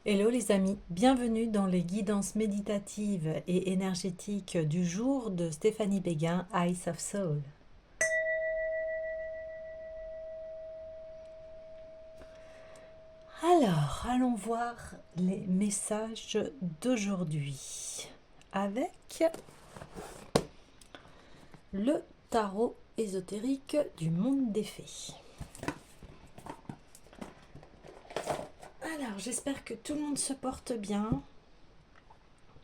Hello les amis, bienvenue dans les guidances méditatives et énergétiques du jour de Stéphanie Béguin, Eyes of Soul. Alors, allons voir les messages d'aujourd'hui avec le tarot ésotérique du monde des fées. Alors, j'espère que tout le monde se porte bien,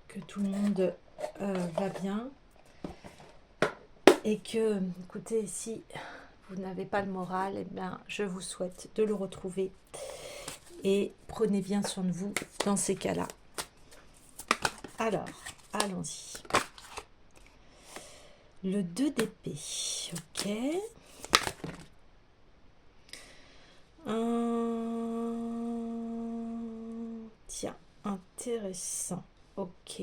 que tout le monde va bien et que, écoutez, si vous n'avez pas le moral, eh bien, je vous souhaite de le retrouver et prenez bien soin de vous dans ces cas-là. Alors, allons-y. Le 2 d'épée, ok. Tiens, intéressant, ok.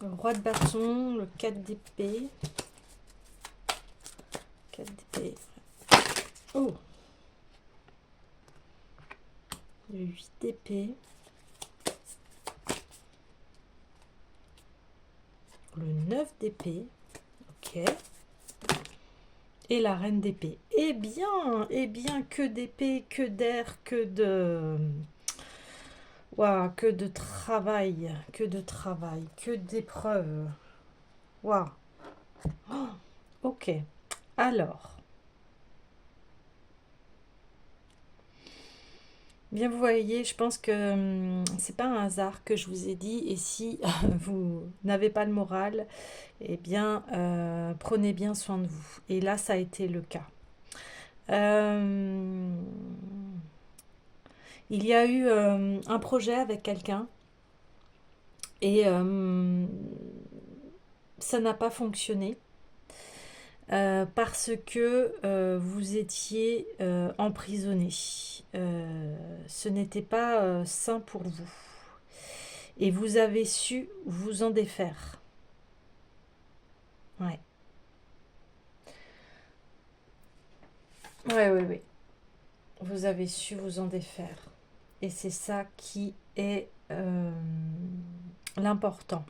Le roi de bâton, le 4 d'épée. 4 d'épée. Oh, le 8 d'épée. Le 9 d'épée, ok. Et la reine d'épée. Eh bien, que d'épée, que d'air, que de... Waouh, que de travail, que d'épreuves. Waouh. Oh, ok. Alors, bien vous voyez, je pense que c'est pas un hasard que je vous ai dit. Et si vous n'avez pas le moral, eh bien, prenez bien soin de vous. Et là, ça a été le cas. Euh, il y a eu un projet avec quelqu'un et ça n'a pas fonctionné. Parce que vous étiez emprisonné. Ce n'était pas sain pour vous. Et vous avez su vous en défaire. Ouais. Ouais, ouais, ouais. Vous avez su vous en défaire. Et c'est ça qui est l'important.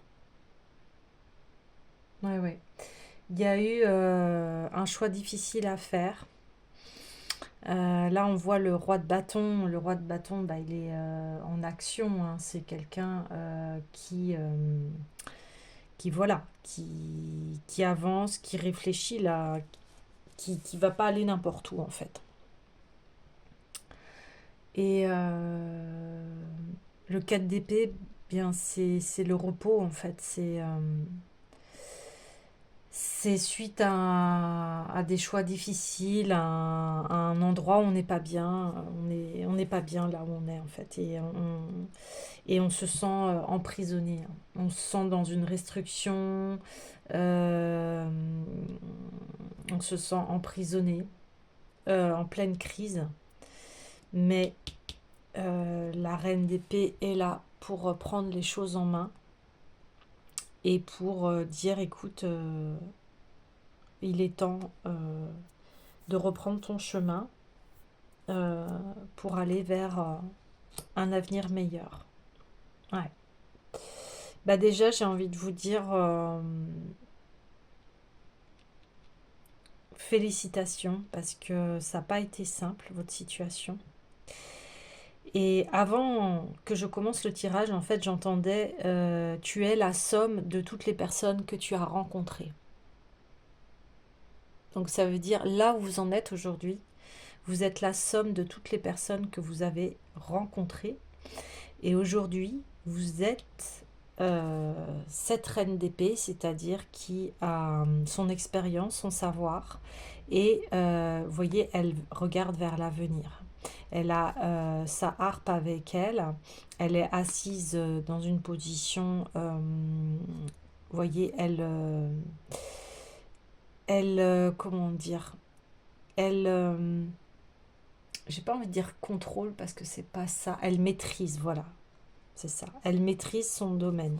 Ouais, ouais. Il y a eu un choix difficile à faire. Là, on voit le roi de bâton. Le roi de bâton, bah, il est en action, hein. C'est quelqu'un qui voilà, qui avance, qui réfléchit là, qui va pas aller n'importe où en fait. Et le 4 d'épée, bien c'est le repos en fait. C'est suite à des choix difficiles, à un endroit où on n'est pas bien, on n'est pas bien là où on est en fait, et on se sent emprisonné, hein. On se sent dans une restriction, euh, on se sent emprisonné, en pleine crise, mais la reine d'épée est là pour prendre les choses en main et pour dire écoute, il est temps de reprendre ton chemin euh, pour aller vers un avenir meilleur. Ouais. Bah déjà, j'ai envie de vous dire félicitations parce que ça n'a pas été simple, votre situation. Et avant que je commence le tirage, en fait, j'entendais tu es la somme de toutes les personnes que tu as rencontrées. Donc ça veut dire là où vous en êtes aujourd'hui, vous êtes la somme de toutes les personnes que vous avez rencontrées. Et aujourd'hui, vous êtes cette reine d'épée, c'est-à-dire qui a son expérience, son savoir, et vous voyez, elle regarde vers l'avenir. Elle a sa harpe avec elle, elle est assise dans une position, vous voyez, comment dire, elle, j'ai pas envie de dire contrôle parce que c'est pas ça, elle maîtrise, voilà, c'est ça, elle maîtrise son domaine.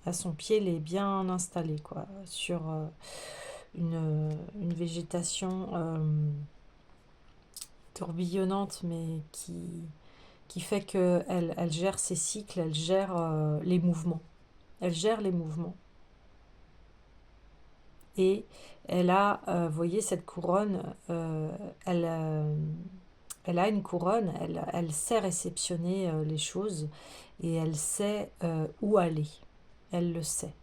À son pied, elle est bien installée, quoi, sur une végétation. tourbillonnante, mais qui fait qu'elle elle gère ses cycles, elle gère les mouvements. Elle gère les mouvements. Et elle a, vous voyez, cette couronne, elle, elle a une couronne, elle sait réceptionner les choses et elle sait où aller. Elle le sait.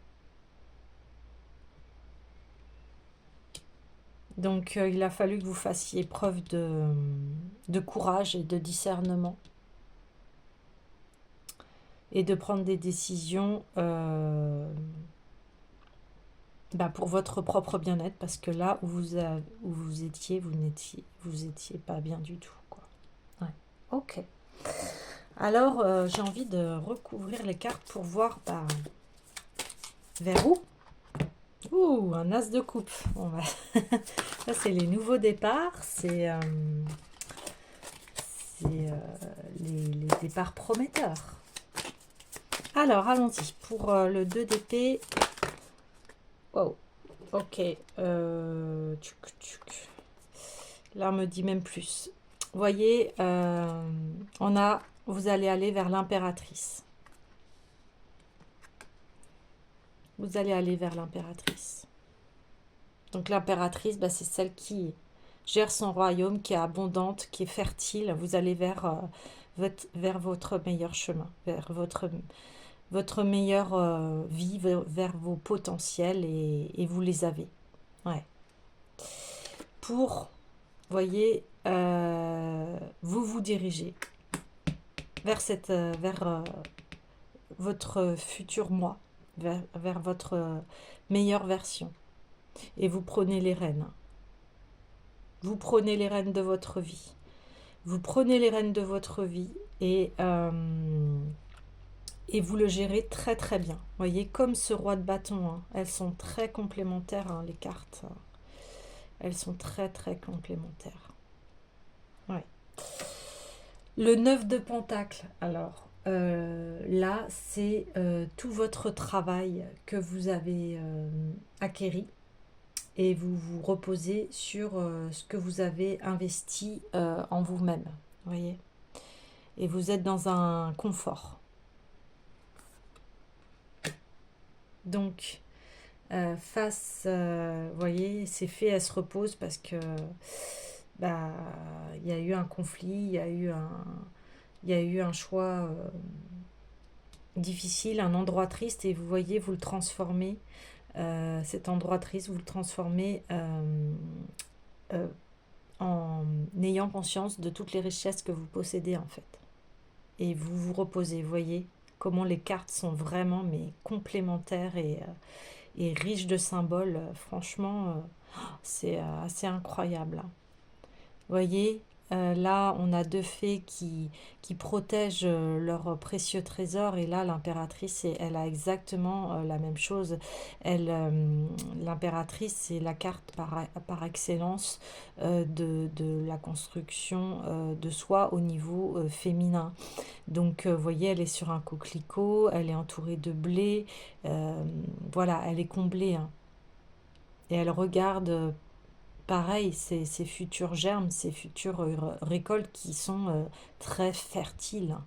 Donc il a fallu que vous fassiez preuve de courage et de discernement et de prendre des décisions bah, pour votre propre bien-être parce que là où vous étiez, vous étiez pas bien du tout, quoi. Ouais. Ok. Alors j'ai envie de recouvrir les cartes pour voir bah, vers où. Ouh, un as de coupe. Ça c'est les nouveaux départs, c'est les départs prometteurs. Alors, allons-y. Pour le 2 d'épée. Wow. Ok. Là, on me dit même plus. Vous voyez, vous allez aller vers l'impératrice. Vous allez aller vers l'impératrice. Donc, l'impératrice, bah, c'est celle qui gère son royaume, qui est abondante, qui est fertile. Vous allez vers votre meilleur chemin, vers votre meilleure vie, vers vos potentiels et vous les avez. Ouais. Pour, voyez, vous vous dirigez vers votre futur moi, vers votre meilleure version. Et vous prenez les rênes. Vous prenez les rênes de votre vie. Vous prenez les rênes de votre vie et vous le gérez très très bien. Vous voyez, comme ce roi de bâton, hein, elles sont très complémentaires, hein, les cartes. Elles sont très très complémentaires. Ouais. Le 9 de Pentacle, alors là, c'est tout votre travail que vous avez acquéri et vous vous reposez sur ce que vous avez investi en vous-même. Voyez. Et vous êtes dans un confort. Donc, vous voyez, ces fées, elles se reposent parce que bah, il y a eu un conflit, il y a eu un choix difficile, un endroit triste, et vous voyez, vous le transformez, cet endroit triste, vous le transformez euh, en ayant conscience de toutes les richesses que vous possédez en fait. Et vous vous reposez, vous voyez comment les cartes sont vraiment mais complémentaires et riches de symboles. Franchement, c'est assez incroyable, hein. Vous voyez, là, on a deux fées qui protègent leurs précieux trésors. Et là, l'impératrice, elle a exactement la même chose. L'impératrice, c'est la carte par excellence de la construction de soi au niveau féminin. Donc, vous voyez, elle est sur un coquelicot, elle est entourée de blé. Voilà, elle est comblée, hein. Et elle regarde pareil, ces futurs germes, ces futures récoltes qui sont très fertiles.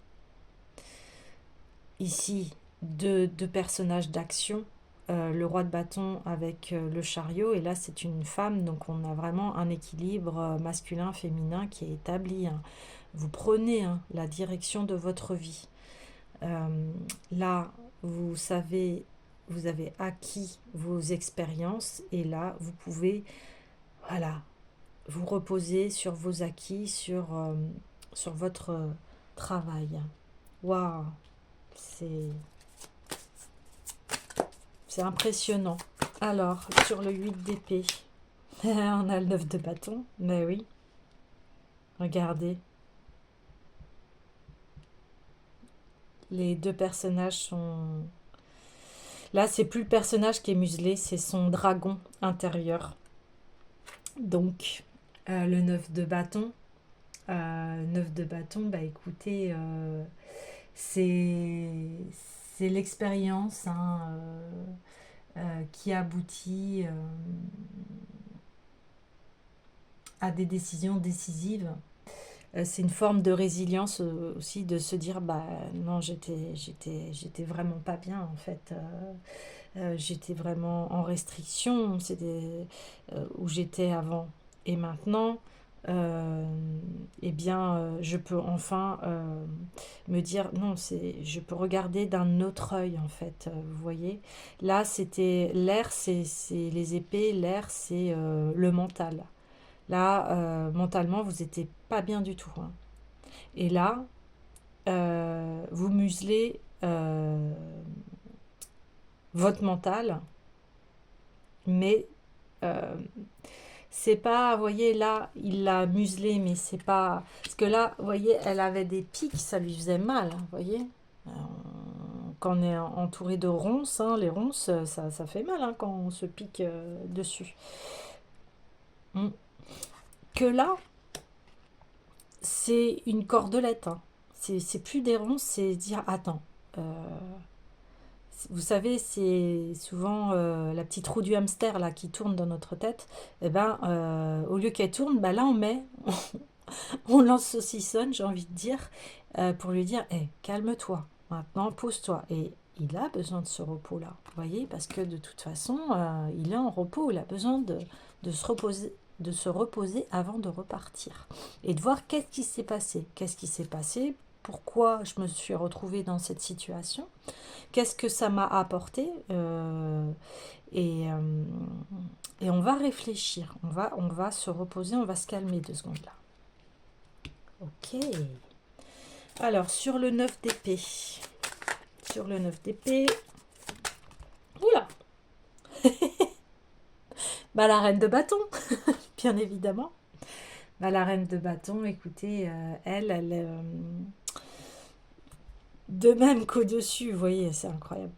Ici, deux personnages d'action, le roi de bâton avec le chariot, et là c'est une femme, donc on a vraiment un équilibre masculin-féminin qui est établi, hein. Vous prenez, hein, la direction de votre vie. Là, vous savez, vous avez acquis vos expériences, et là, vous pouvez, voilà, vous reposer sur vos acquis, sur votre travail. Waouh, c'est c'est impressionnant. Alors, sur le 8 d'épée, on a le 9 de bâton. Mais oui, regardez. Les deux personnages sont... Là, c'est plus le personnage qui est muselé, c'est son dragon intérieur. Donc, le 9 de bâton. 9 de bâton, bah écoutez, c'est c'est l'expérience, hein, qui aboutit à des décisions décisives. C'est une forme de résilience aussi de se dire, bah non, j'étais vraiment pas bien en fait. J'étais vraiment en restriction, c'était où j'étais avant. Et maintenant, euh, eh bien, je peux enfin me dire, non, je peux regarder d'un autre œil, en fait, vous voyez. Là, c'était l'air, c'est les épées, l'air, c'est le mental. Là, mentalement, vous n'étiez pas bien du tout, hein. Et là, vous muselez votre mental, mais euh, c'est pas, vous voyez, là, il l'a muselé, mais c'est pas... Parce que là, vous voyez, elle avait des pics, ça lui faisait mal, hein, vous voyez. Euh, Quand on est entouré de ronces, hein, les ronces, ça fait mal hein, quand on se pique dessus. Mm. Que là, c'est une cordelette, hein. C'est plus des ronces, c'est dire, attends, vous savez, c'est souvent la petite roue du hamster là qui tourne dans notre tête. Et ben, au lieu qu'elle tourne, ben là on met, on lance saucissonne, j'ai envie de dire, pour lui dire, hé, calme-toi, maintenant pose-toi. Et il a besoin de ce repos-là, vous voyez, parce que de toute façon, il est en repos, il a besoin de se reposer avant de repartir. Et de voir qu'est-ce qui s'est passé. Qu'est-ce qui s'est passé? Pourquoi je me suis retrouvée dans cette situation? Qu'est-ce que ça m'a apporté? Et, euh, et on va réfléchir, on va se reposer, on va se calmer 2 secondes là. Ok. Alors, sur le 9 d'épée. Sur le 9 d'épée. Oula. Bah, la reine de bâton, bien évidemment. Bah, la reine de bâton, écoutez, de même qu'au-dessus, vous voyez, c'est incroyable.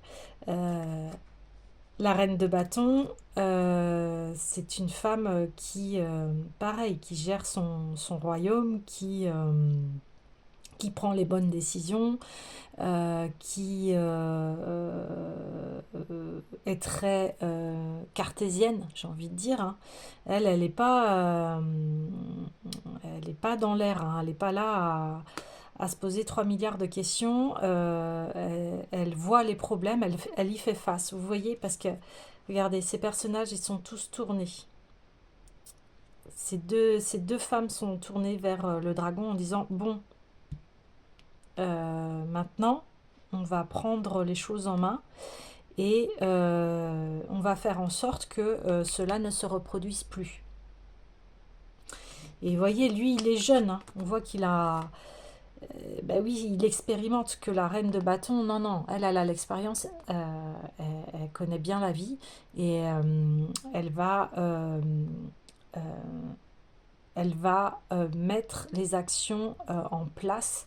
Euh, la reine de bâton, c'est une femme qui, pareil, qui gère son royaume, qui prend les bonnes décisions, qui est très cartésienne, j'ai envie de dire, hein. Elle elle est pas dans l'air, hein. Elle n'est pas là à se poser 3 milliards de questions. Elle voit les problèmes, elle y fait face. Vous voyez, parce que, regardez, ces personnages, ils sont tous tournés. Ces deux femmes sont tournées vers le dragon en disant, bon, maintenant, on va prendre les choses en main et on va faire en sorte que cela ne se reproduise plus. Et vous voyez, lui, il est jeune, hein. On voit qu'il a... ben oui, il expérimente que la reine de bâton. Non, non, elle a l'expérience, elle connaît bien la vie et euh, elle va mettre les actions en place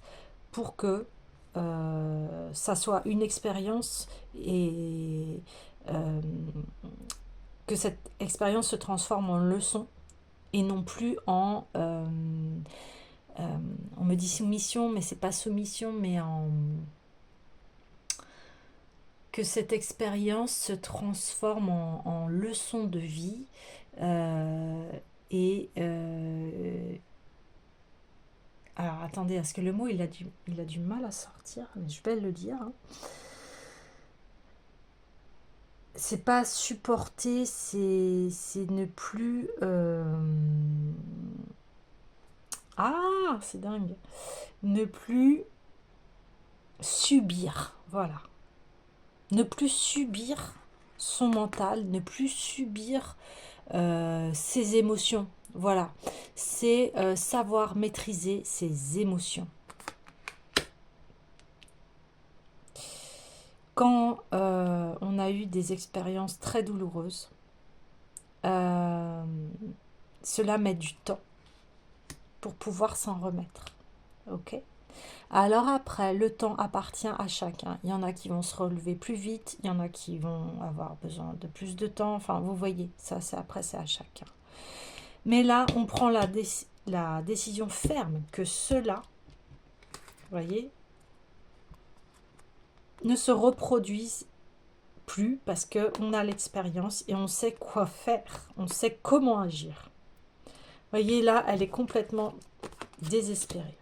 pour que ça soit une expérience et euh, que cette expérience se transforme en leçon et non plus en on me dit soumission mais c'est pas soumission mais en que cette expérience se transforme en leçon de vie euh, et alors attendez, est-ce que le mot il a du mal à sortir, mais je vais le dire, hein. C'est pas supporter, c'est ne plus ah, c'est dingue. Ne plus subir, voilà. Ne plus subir son mental, ne plus subir ses émotions. Voilà. C'est savoir maîtriser ses émotions. Quand on a eu des expériences très douloureuses, euh, cela met du temps pour pouvoir s'en remettre. Ok? Alors après, le temps appartient à chacun. Il y en a qui vont se relever plus vite, il y en a qui vont avoir besoin de plus de temps. Enfin, vous voyez, ça, c'est après, c'est à chacun. Mais là, on prend la décision ferme que cela, vous voyez, ne se reproduise plus parce qu'on a l'expérience et on sait quoi faire, on sait comment agir. Vous voyez, là, elle est complètement désespéré.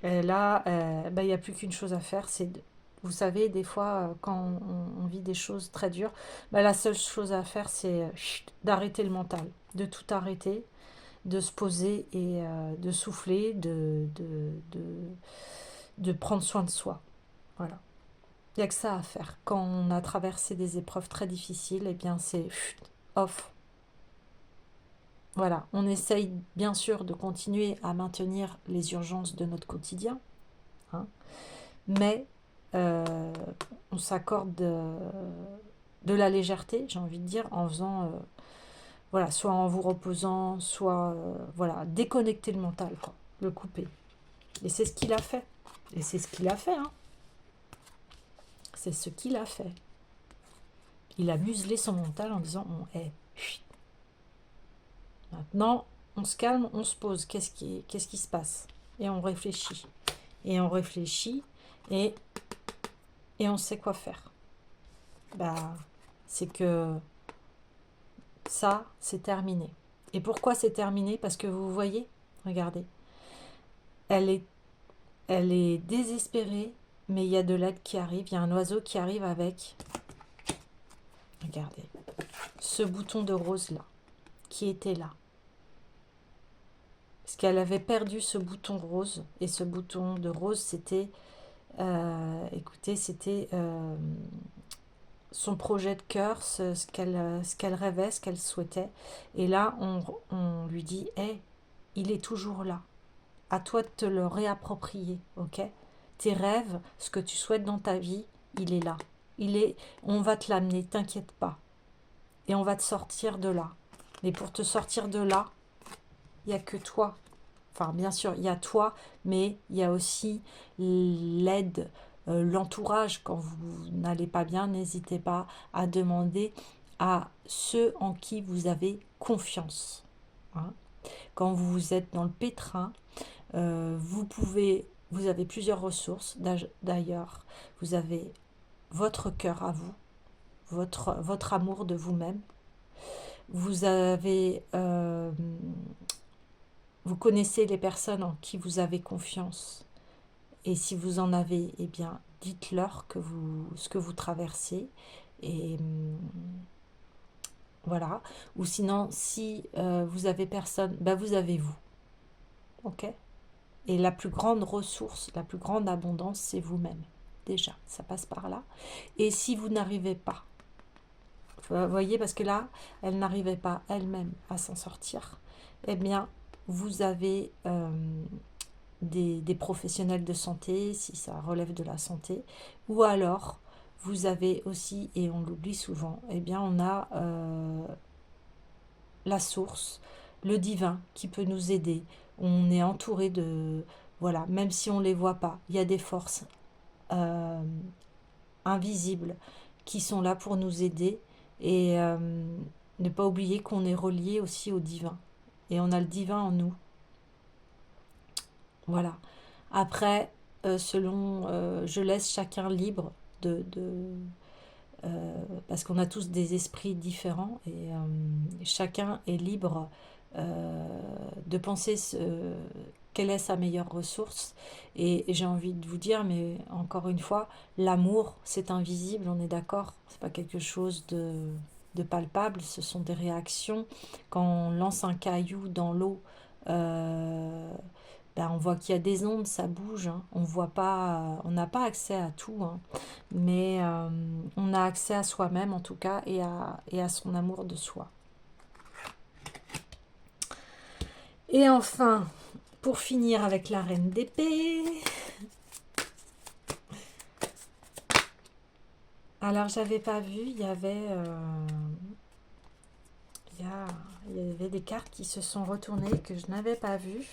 Et là, bah, il n'y a plus qu'une chose à faire, c'est, vous savez, des fois, quand on vit des choses très dures, bah, la seule chose à faire, c'est d'arrêter le mental, de tout arrêter, de se poser et de souffler, de prendre soin de soi. Voilà. Il n'y a que ça à faire. Quand on a traversé des épreuves très difficiles, eh bien, c'est off. Voilà. On essaye, bien sûr, de continuer à maintenir les urgences de notre quotidien, hein, mais euh, on s'accorde de la légèreté, j'ai envie de dire, en faisant, voilà, soit en vous reposant, soit, voilà, déconnecter le mental, quoi, le couper. Et c'est ce qu'il a fait. Et c'est ce qu'il a fait, hein. C'est ce qu'il a fait. Il a muselé son mental en disant, chut. Maintenant, on se calme, on se pose. Qu'est-ce qui se passe? Et on réfléchit. Et on réfléchit et, et on sait quoi faire. Bah, c'est que ça, c'est terminé. Et pourquoi c'est terminé? Parce que vous voyez, regardez, elle est, elle est désespérée, mais il y a de l'aide qui arrive. Il y a un oiseau qui arrive avec, regardez, ce bouton de rose là, qui était là. Parce qu'elle avait perdu ce bouton rose, et ce bouton de rose, c'était, écoutez, c'était son projet de cœur, ce qu'elle rêvait, ce qu'elle souhaitait. Et là, on lui dit, hé, il est toujours là. À toi de te le réapproprier, ok? Tes rêves, ce que tu souhaites dans ta vie, il est là. On va te l'amener, t'inquiète pas. Et on va te sortir de là. Mais pour te sortir de là, il n'y a que toi. Enfin, bien sûr, il y a toi, mais il y a aussi l'aide, l'entourage. Quand vous n'allez pas bien, n'hésitez pas à demander à ceux en qui vous avez confiance, hein. Quand vous êtes dans le pétrin, vous avez plusieurs ressources. D'ailleurs, vous avez votre cœur à vous, votre amour de vous-même. Vous avez, vous connaissez les personnes en qui vous avez confiance. Et si vous en avez, eh bien, dites-leur ce que vous traversez. Et voilà. Ou sinon, si vous avez personne, ben vous avez vous. Ok? Et la plus grande ressource, la plus grande abondance, c'est vous-même. Déjà, ça passe par là. Et si vous n'arrivez pas, vous voyez, parce que là, elle n'arrivait pas elle-même à s'en sortir, eh bien, vous avez des professionnels de santé, si ça relève de la santé, ou alors, vous avez aussi, et on l'oublie souvent, eh bien, on a la source, le divin qui peut nous aider. On est entouré de, voilà, même si on ne les voit pas, il y a des forces euh, invisibles qui sont là pour nous aider. Et ne pas oublier qu'on est relié aussi au divin. Et on a le divin en nous. Voilà. Après, je laisse chacun libre parce qu'on a tous des esprits différents et chacun est libre de penser quelle est sa meilleure ressource. Et j'ai envie de vous dire, mais encore une fois, l'amour, c'est invisible, on est d'accord, c'est pas quelque chose de palpable, ce sont des réactions. Quand on lance un caillou dans l'eau, euh, ben on voit qu'il y a des ondes, ça bouge, hein. On voit pas, on n'a pas accès à tout, hein. Mais on a accès à soi-même en tout cas et à son amour de soi. Et enfin, pour finir avec la reine d'épée, alors j'avais pas vu, il y avait des cartes qui se sont retournées que je n'avais pas vues.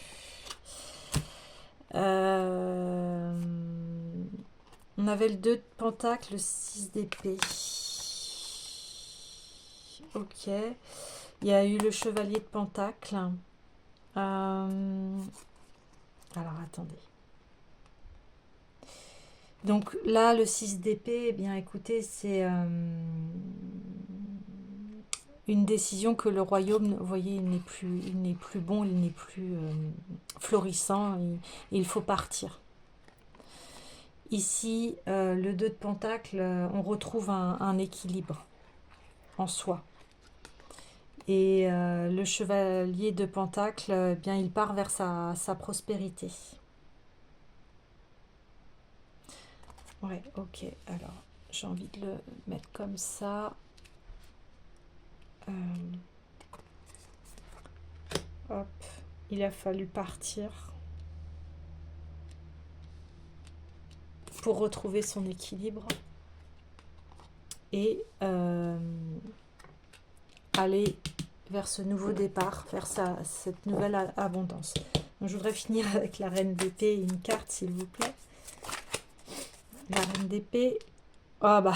On avait le 2 de pentacle, le 6 d'épée. Ok. Il y a eu le chevalier de pentacle. Alors attendez. Donc là, le 6 d'épée, eh bien écoutez, une décision que le royaume, vous voyez, il n'est plus bon, il n'est plus florissant, il faut partir. Ici, le 2 de Pentacle, on retrouve un équilibre en soi. Et le chevalier de Pentacle, bien, il part vers sa prospérité. Ouais, ok. Alors, j'ai envie de le mettre comme ça. Hop, il a fallu partir pour retrouver son équilibre et aller vers ce nouveau départ, vers cette nouvelle abondance. Donc, je voudrais finir avec la reine d'épée et une carte, s'il vous plaît. La reine d'épée. Ah bah.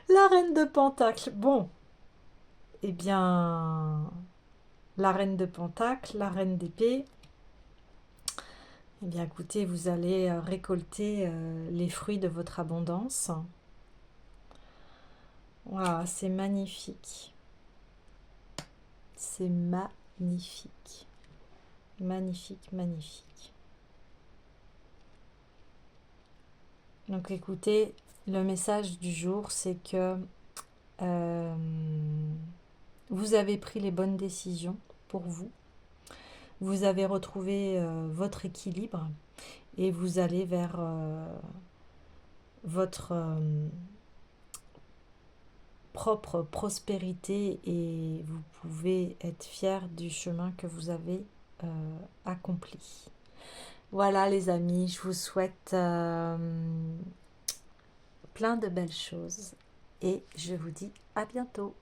La reine de Pentacle. Bon. Eh bien, la reine de Pentacle, la reine d'épée. Eh bien, écoutez, vous allez récolter les fruits de votre abondance. Waouh, c'est magnifique. C'est magnifique. Magnifique, magnifique. Donc, écoutez, le message du jour, c'est que vous avez pris les bonnes décisions pour vous. Vous avez retrouvé votre équilibre et vous allez vers votre propre prospérité et vous pouvez être fier du chemin que vous avez accompli. Voilà les amis, je vous souhaite plein de belles choses et je vous dis à bientôt.